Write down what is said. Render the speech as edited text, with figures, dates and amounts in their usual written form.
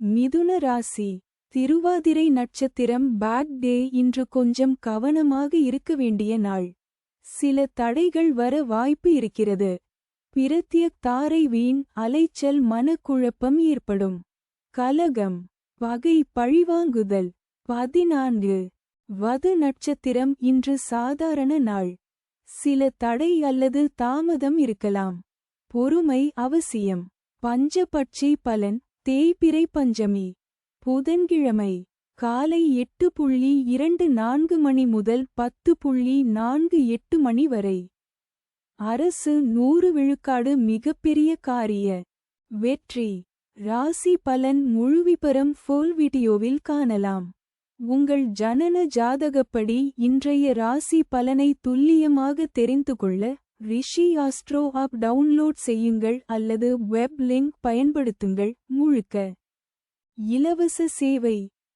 மிதுன ராசி. திருவாதிரை நட்சத்திரம் பேட் டே. இன்று கொஞ்சம் கவனமாக இருக்க வேண்டிய நாள். சில தடைகள் வர வாய்ப்பு இருக்கிறது. பிரத்யக் தாரை வீண் அலைச்சல் மனக்குழப்பம் ஏற்படும். கலகம் பகை பழிவாங்குதல். 14 வது நட்சத்திரம். இன்று சாதாரண நாள். சில தடை அல்லது தாமதம் இருக்கலாம். பொறுமை அவசியம். பஞ்சபட்சி பலன். தேய்பிறை பஞ்சமி புதன்கிழமை காலை 8:24 மணி முதல் 10:48 மணி வரை. அரசு 100 விழுக்காடு மிகப்பெரிய காரிய வெற்றி. ராசி பலன் முழுவிபரம் ஃபுல் வீடியோவில் காணலாம். உங்கள் ஜனன ஜாதகப்படி இன்றைய ராசி பலனை துல்லியமாக தெரிந்துகொள்ள ரிஷி ஆஸ்ட்ரோ ஆப் டவுன்லோட் செய்யுங்கள் அல்லது வெப் லிங்க் பயன்படுத்துங்கள். முழுக்க இலவச சேவை.